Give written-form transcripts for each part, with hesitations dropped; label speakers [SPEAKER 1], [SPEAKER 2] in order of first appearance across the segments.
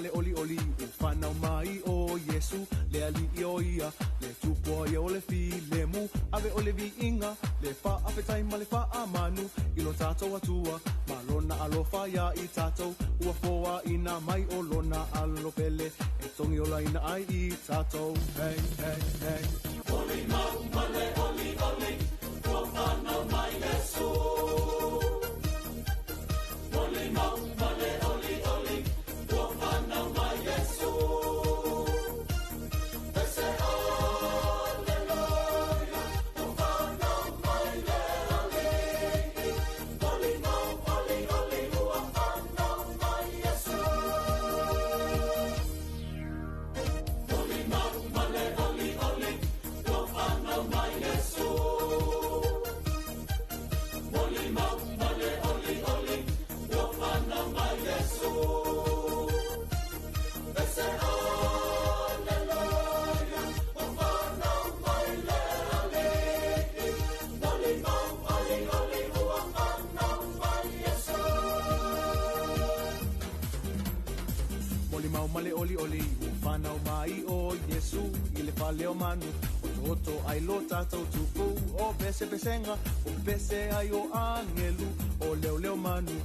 [SPEAKER 1] le oli oli ufana mai o Yesu le ali ioia le tupo ia o le fi le mu ave o le vi inga le fa apetai ma le fa amanu ilo tatou atua malona alofa ia I tatou ua foa ina mai o lona alo pele e tongi o laina ai I tatou hey hey hey oli mau male oli oli ufana mai Yesu oli mau male oli oli ufana mai Yesu ese aleluia ufana mai le ali oli mau oli oli ufana mai Yesu oli mau male oli oli ufana mai Yesu oli mau male oli oli ufana mai Yesu ese aleluia ufana mai le ali oli mau oli oli ufana mai Yesu oli mau male oli oli ufana mai o Yesu I le fale o manu o toto ai lo tatou tupu o pese pesenga o pese ai o angelu o leo leo manu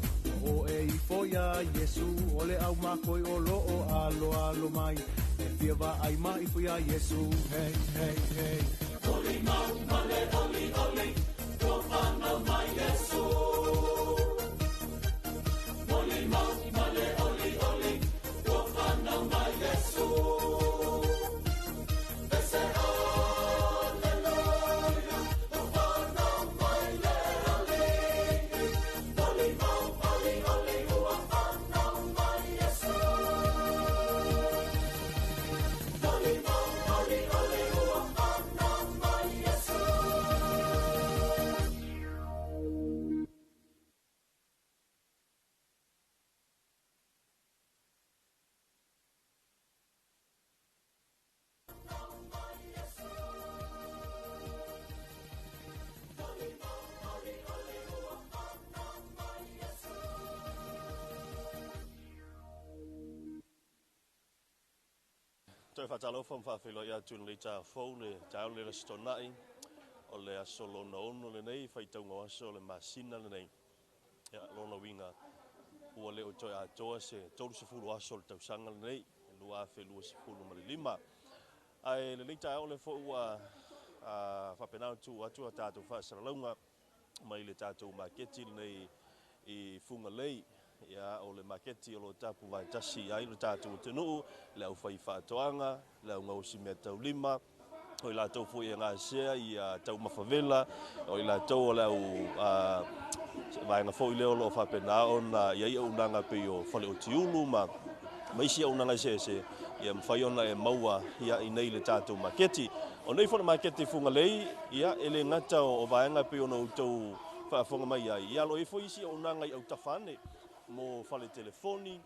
[SPEAKER 1] o e I foia Yesu o le au makoi o lo o alo alo mai e fiava ai mai foia Yesu hey hey hey oli mau male oli oli ufana mai Yesu oli mau male oli oli ufana mai Yesu ese aleluia ufana mai le ali oli mau oli oli ufana mai Yesu oli mau oli oli ufana mai Yesu
[SPEAKER 2] Toi whatalo wham whawhilo ia tūna le tā whau le tāo le rastonai o le aso lona ono le nei whaitaunga aso le masina le nei ia lona winga ua leo toi atoa se tolu se fulu aso le tausanga le nei e lua afe lua se fulu ma le lima ai le nei tāo le whau ua whapenau tu atu a tātou whaasaralaunga mai le tātou maketi le nei I funga lei ia o le maketi o lo tapu vai tasi ai le tātou tenuu le au whai whaatoanga le au ngausi mea tau lima o I lātou fui ngā sea I tau mawhawela o I lātou o le au vaenga fo I leo lo whapenao na iai au nanga pe o whale o tiulu ma maisi au nanga se ia mwhaiona e maua ia I nei le tātou maketi o nei whana maketi funga lei ia ele ngata o vaenga pe o na utau whaafonga mai ai ia lo e fo isi au nanga I au tawhane mo whale telefoni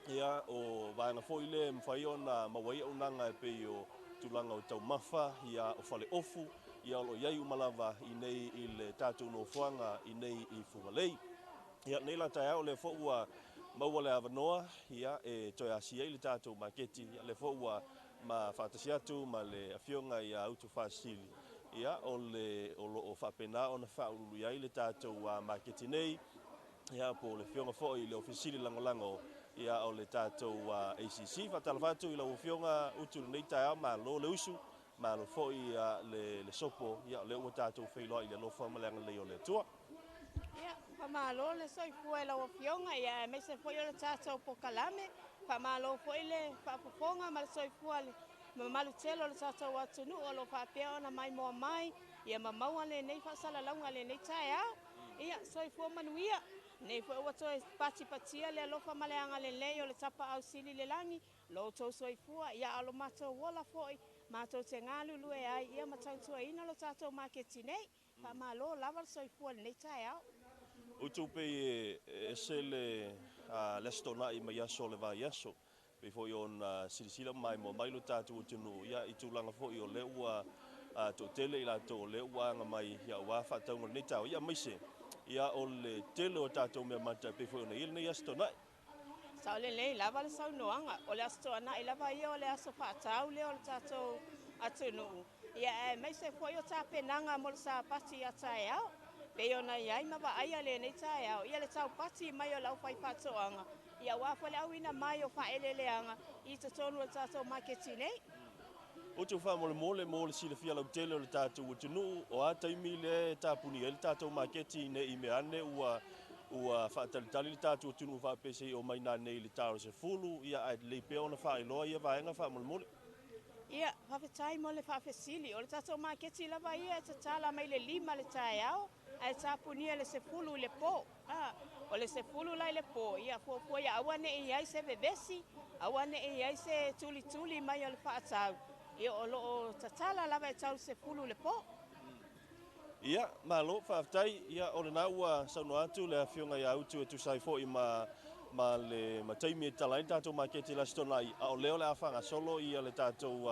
[SPEAKER 2] ia o vaenga fo I le mwhaiona mawai au nanga e pe o tulanga o tau mawha ia o whale ofu ia lo iai umalava I nei I le tātou no whanga I nei I fungalei ia nei la tai au le fo ua maua le avanoa ia e toi asi ai le tātou maketi ia le fo ua ma whatasi atu ma le awhionga I autu whasili ia o le o lo o whapena o na whaurulu iai le tātou maketi nei ia po le whionga fo I le ofisili langolango ia o le tātou ACC whatalawhatu I la uwhionga utu nei tai au ma lo le usu ma lo fo I le sopo ia o le ua tātou whailoa I le lofa maleanga lei o le tua
[SPEAKER 3] Ia, whamalo le soifua I la uwhionga ia me se foi o le tātou po kalame whamalo foi le whapafonga ma le soifua le mamalu telo le tātou atunu o lo whapea ona mai moa mai ia mamaua le nei whasalalaunga le nei tai au ia soifua manuia nei foi ua toe patia le alofa maleanga le lei o le tapa au sili le langi lo tau soifua ia alo matou wola foi matou te ngalulu e ai ia matautua ina lo tātou maketi nei whamalo lava le soifua le nei tai au
[SPEAKER 2] utu pe e se le lestona I mai aso le vai aso pe foi on silisila mai mo mai lo tātou tunu ia I tūlanga foi o le ua to tele I latou le ua nga mai ia ua whataunga nei tau ia maise ia o le tele o tātou mea mata pe foi ona il nei astona
[SPEAKER 3] Sa le le lava le saunoanga o le aso ana i lava ia o le aso whaatau le o le tātou atunu. Ia mai se foi o tā penanga mo le sa pati a tae au. Pe ona iai mawa aia le nei tae au. Ia le tau pati mai o lau whai whatoanga. Ia wafo le awina mai o whaeleleanga i te tonu o tātou maketi nei.
[SPEAKER 2] O te wha mole sile fia lau tele o le tātou utunu o a taimi le tāpuni e le tātou maketi ne i me ane ua whaatalitali le tātou utunu whapese o mai nā nei le tāro se fulu ia ai le peo na whaeloa ia vaenga wha mole.
[SPEAKER 3] Ia, whawhetai mo le whawhesili. O le tātou maketi lava ia te tala mai le 5 le tae au. Ai tāpunia le se fulu le pō. O le se fulu lai le pō. Ia fōpua ia awane i ai se vevesi. Awane i ai se tuli mai o le whaatau. Ia o loo tatala lava e tau se fulu le pō.
[SPEAKER 2] Ia, malo whawhetai. Ia o le nā ua sauno atu le whionga ia utu e tusai fo i ma le taimi e talaini tātou maketi la stonai a o leo le awhanga solo ia le tātou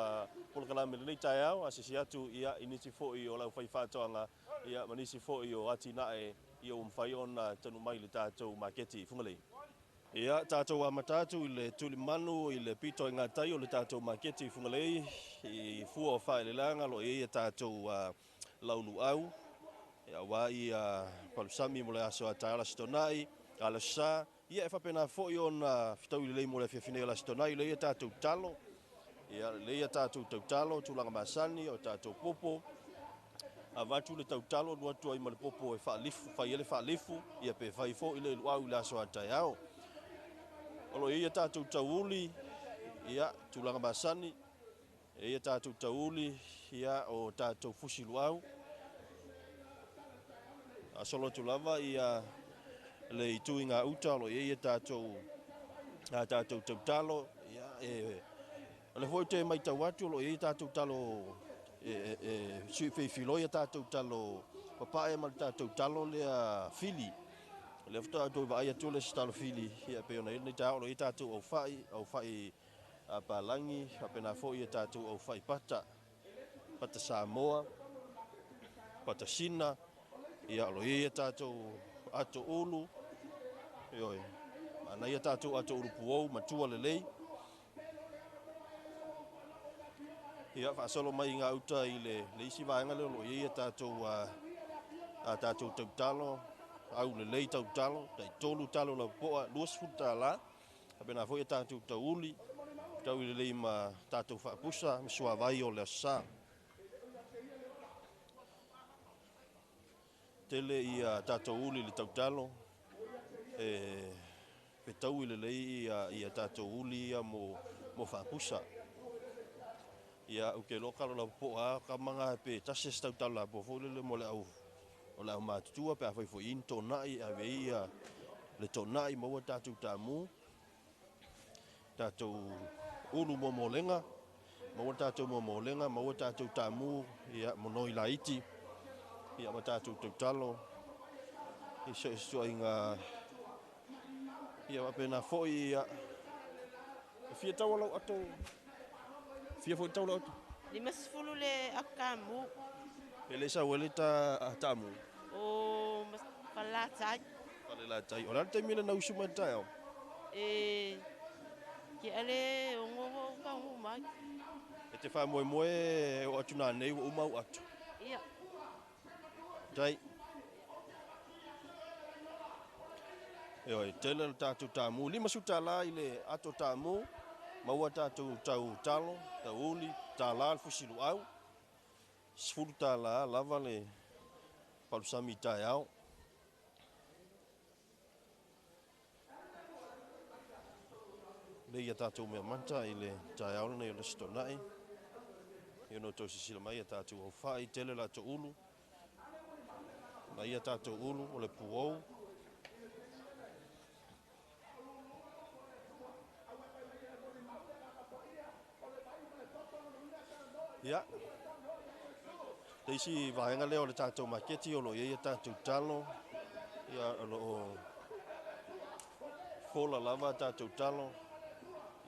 [SPEAKER 2] polokalame le nei tae au asisi atu ia inisi fo i o lau whai whātoanga ia manisi fo i o ati nae i o mwhai ona tanu mai le tātou maketi whungalei. Ia tātou amatatu i le tuli manu i le pito i ngā tai o le tātou maketi whungalei i fua o whae le langa lo i tātou launu au ia wā i palusami mo le aso a tae la stonai ala sa ia e whapena fōi o na whitau i lei mo le whiawhinea la stonai le ia tātou talo. Ia le ia tātou tau talo, tūlanga masani o tātou popo. A watu le tau talo, nuatua i ma le popo e whaalifu, whaiele whaalifu, ia pe whai fōi le luau i la so atai au. Olo ia tātou tau uli, ia tūlanga masani, ia tātou tau uli, ia o tātou fusi luau. A solo tūlava ia le itu i ngā uta lo ia tātou tau talo ia le foi te mai tau atu lo ia tātou talo sui whewhilo ia tātou talo papae ma tātou talo lea fili le fta atu vai atu le stalo fili ia pe ona nei tau lo ia tātou au fai a palangi apena foi ia tātou au fai pata Samoa pata Sina ia lo ia tātou ato ulu Ioi, ana ia tātou ato urupuou, matua lelei. Ia whaasolo mai ngā uta i le isi vaenga leo, ia tātou tātou tautalo, au lelei tautalo, tai tolu talo la poa, luas futa la, apena fo ia tātou tauli, tau i lelei ma tātou whaapusa, misua vai o le asa. Tele ia tātou uli le tautalo, petau i lelei ia tātou uli ia mo whaapusa. Ia uke lokalo la poa ka manga pe tases tautalo la po folele mo le au. O le au mātutua pe a whaifo in tonai a veia le tonai maua tātou tāmu. Tātou ulu mo molenga. Maua tātou mo molenga, maua tātou tāmu ia monoi la iti. Ia ma tātou tautalo. I se stua inga ia apena foi ia fia tau lau ato fia foi tau lau ato
[SPEAKER 4] Ni masfulu le akamu
[SPEAKER 2] ele sa wele ta tamu
[SPEAKER 4] o mas palatai
[SPEAKER 2] pale la tai ora te mina na usuma tai
[SPEAKER 4] ki ale ngo ka uma
[SPEAKER 2] e te fa moe o atuna nei o mau atu
[SPEAKER 4] ia
[SPEAKER 2] tai Ioi, tele le tātou tāmu. Lima suta la i le ato tāmu. Maua tātou tau talo, tau uli, tā la fusilu au. Sfuru tā la lava le palusami tai au. Le ia tātou mea manta i le tai au nei o le stonai. Io no tau sisila mai ia tātou au whai, tele la to ulu. Na ia tātou ulu o le puou. Ia. Teisi vaenga leo le tātou maketi o lo ia tātou talo. Ia lo fola lava tātou talo.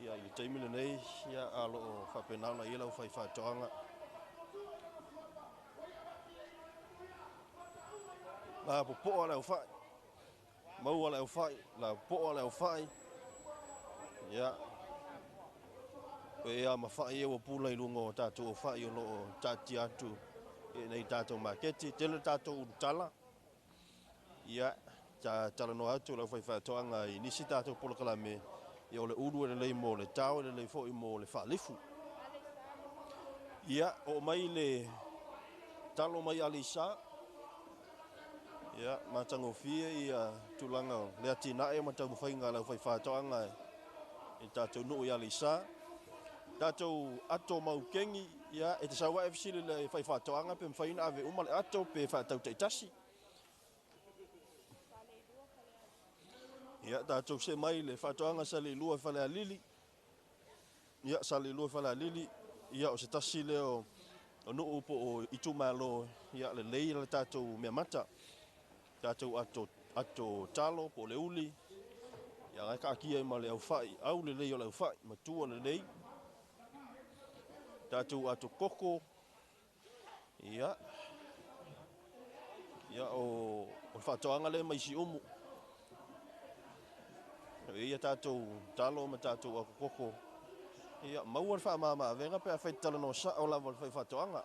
[SPEAKER 2] Ia i teimile nei, ia a lo whapenana i lau whai whātoanga. La popoa leo whai. Maua leo whai, la poa leo whai. Ia. Pe ia mawhai e wa pula I lungo tātou o whai o loo tāti atu e nei tātou maketi. Tele tātou urutala. Ia, tala no atu lau whaiwhatoanga I nisi tātou polokalame I o le uru e lei mo le tau e lei fo I mo le whaalifu. Ia, o mai le talo mai alisa. Ia, matango fie ia tulanga le atina e matau mwhainga lau whaiwhatoanga I tātou nuu I alisa. Tātou ato maukengi, ia, e te sawa e fisili le whaiwhatoanga pe mwhaina ave umale ato pe whaatau teitasi. Ia, tātou se mai le whatoanga sa le lua whale a lili. Ia, sa le lua whale a lili. Ia, o se tasi leo o nuu po o itu malo, ia, le lei le tātou mea mata. Tātou ato talo po le uli. Ia, ngai ka akia I ma le au whai. Au le lei o le au whai, matua le lei. Tātou ato koko. Ia. Ia, o whatoanga le maisi umu. Ia tātou talo ma tātou ako koko. Ia maua wha mama venga pe a whaitala no sa o lava le whatoanga.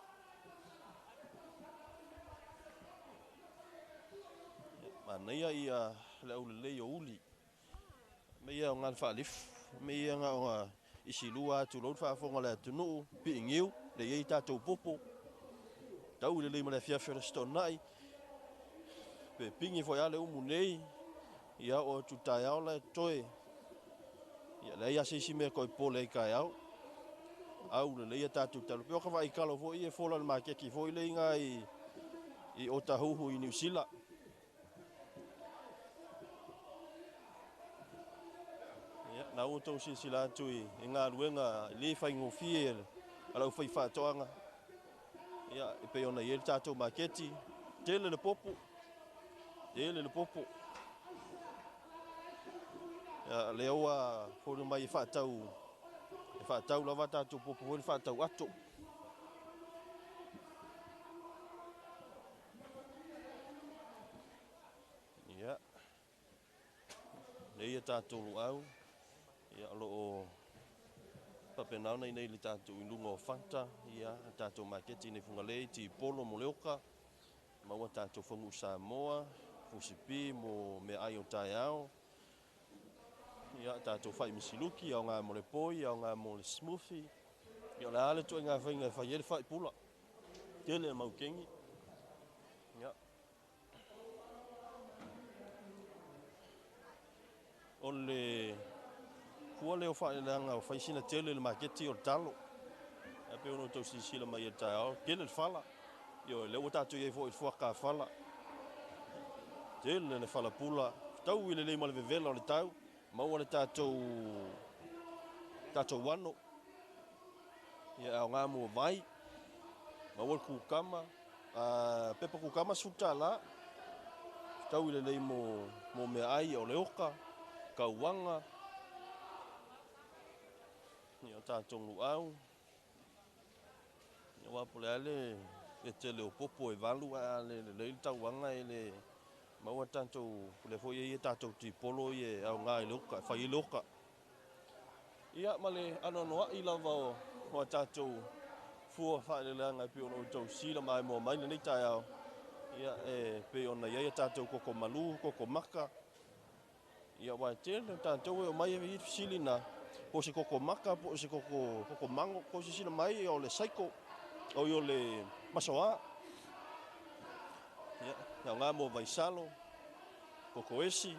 [SPEAKER 2] Manaia ia le au le o uli. Me ia o ngan whaalif. Me ia ngā o ngā isi lua atu lau whaafonga le atu nuu. Pi ingiu, le iei tātou popo. Tau le lei ma le fiafia le stonai. Pe pingi foi ale umu nei. Ia o tutai au le toe. Ia le ia sisi mea koi pole I kai au. Au le leia tātou talo. Peo kawa I kalo fo I e fola le makeki fo I le inga I Otahuhu I New Zealand. Ia na o tau sisi la atu I ngā ruenga le whai ngofie alau whai whatoanga. Ia e pe ona I e tātou maketi. Tele le popo. Tele le popo. Ia le oa fōru mai whaatau lawa tātou popo hori whaatau ato. Ia. Nei e tātou luau. Ia alo o papenau nei le tātou I lunga o Fanta. Ia tātou maketi nei fungalei ti polo mo leoka. Maua tātou whangu Samoa. Fusipi mo me ai o tai au. Ia tātou whai misiluki, au ngā mo le poi, au ngā mo le smoothie. Ia le ale tu ngā whainga whai ere whai pula. Tele mau kengi. Ia. O le kua leo whai le anga o whai sina tele le maketi o talo. A pe ono tau sisila mai e tai au. Tele le whala. Ia leo tātou iei fo I fuaka whala. Tele le whala pula. Tau I le leima le vevela o le tau. Maua le tātou wano. Ia au ngā mua vai. Maua le kukama. Pepa kukama suta la. Tau I le lei mo mea ai o le oka. Kauanga. Ia tātou luau. Ia wapole ale e tele o popo e valu le lei tauanga e le maua tātou le foi e tātou ti polo e au ngā I loka, whai I loka. Ia male anonoa I lava o tātou fua whae le leanga pe ono tau sila mai mo mai nei tai au. Ia pe ona ia tātou koko malu, koko maka. Ia wai tēne tātou e o mai e sili na po se koko maka, po se koko mango, po se sila mai o le saiko, o I o le masoa. Ia ngā mo vaisalo, koko esi,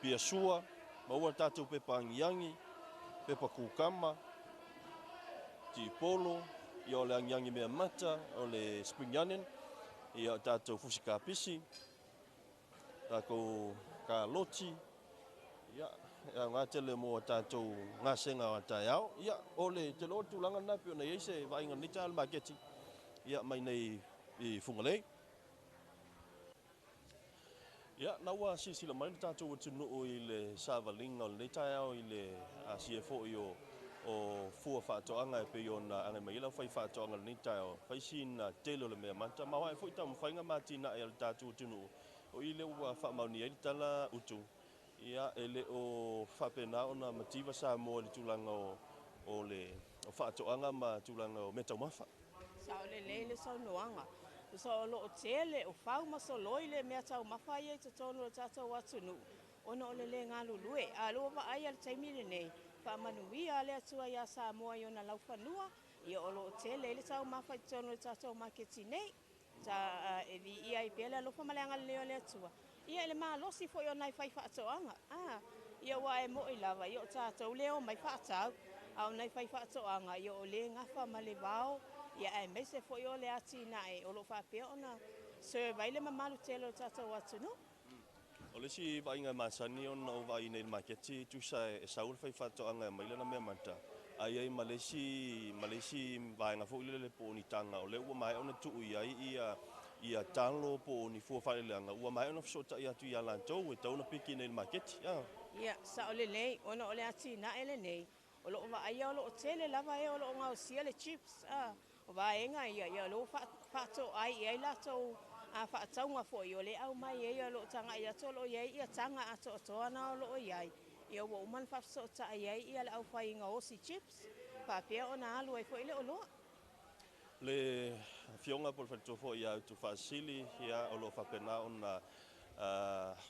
[SPEAKER 2] pia sua, maua tātou pepa angiangi, pepa kukama, ti polo, I o le angiangi mea mata, o le spring onion, I o tātou fusika pisi, tātou ka loti, ia ngā tele mo tātou ngā senga o tai au, ia o le te lo tūlanga na pio na eise vainga nita al maketi, ia mai nei I fungalei. Ia, naua sila mai tātou tunu o I le savalinga o le tai au I le CFO I o fua whaatoanga e pe o na ane mai ila whai whaatoanga le tai au. Whai sina telo le mea manta, ma wai fwoi tamu whainga mātina e le tātou tunu o I le ua whaamauni e tala utu. Ia ele o whapena o na mativa sa mo le tūlanga o le o whaatoanga ma tūlanga o me taumawha.
[SPEAKER 3] Sa o le leile sa unuanga. So o lo o tele o whau maso loile mea tau mawhai e te tono o tātou atunu. Ona o le le ngā lulue. A lua wa ai al taimile nei. Wha manuia le atua ia sa moa i ona lau whanua. Ia o lo o tele le tau mawhai te tono o tātou maketi nei. Ta e vi ia i pele alofa maleanga leo le atua. Ia ele maa losi fo i o nai whai whaatoanga. Ia wa e mo i lava. Ia o tātou leo mai whaatau. Au nai whai whaatoanga. Ia o le ngafa ma le vao. Ia e mese fo i o le ati na e o lo whapea ona. Survey le mamalu telo o tātou atunu.
[SPEAKER 2] O le si vainga masani o na o vai nei maketi tu sa e saul fai whaatoanga mai lana mea manta. Ai ai Malesi vainga fo ile le po ni tanga o le ua mai ona tuu ia talo po ni fua whare leanga. Ua mai ona fsota ia tu ia lantou e tauna piki nei maketi.
[SPEAKER 3] Ia, sa o le nei, ona o le ati na ele nei. O lo wa aia o lo o tele lava e o lo ngau sia le chips. O wa enga ia lo whaato ai ia lato a whaataunga fo i o le au mai ia lo tanga ia tolo ia tanga ato toana o lo iai. Ia wa uman whafsota ia le au whai inga osi chips. Whapea ona alu e fo i le o loa.
[SPEAKER 2] Le fionga por fo ia tu fasili ia o lo whapena ona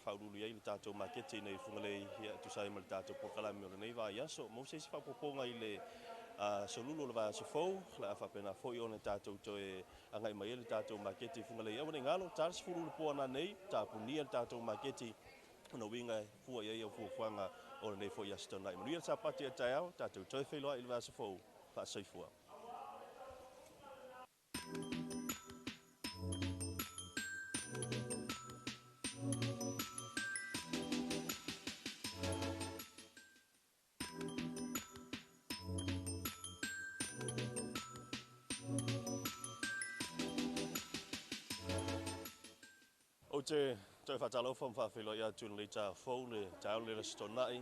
[SPEAKER 2] whaurulu ia i le tātou maketi nei whungalei ia tu sai mal tātou pokalami o le nei vai aso. Mo se si whapoponga i le solulu le vai fou le a whapena fo i o le tātou to e angai mai le tātou maketi whungalei. Awa nei ngalo tārs furulu poana nei tāpunia le tātou maketi ona winga fua ia o fuanga o le nei fo i asto nai. Manuia sa pati a tai au tātou toi whailoa i le vai fou wha saifua. O te whatalo wham whawhilo ia tūna le tā whou le tāu le rastonai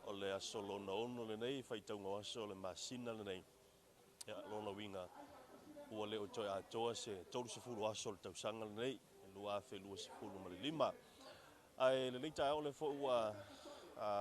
[SPEAKER 2] o le asolo na ono le nei whaitaunga aso le masina le nei. Ia lona winga ua leo toi atoa se tolu se fulu aso le tausanga le nei e lua afe lua se fulu ma le lima. Ai le nei tāu le whou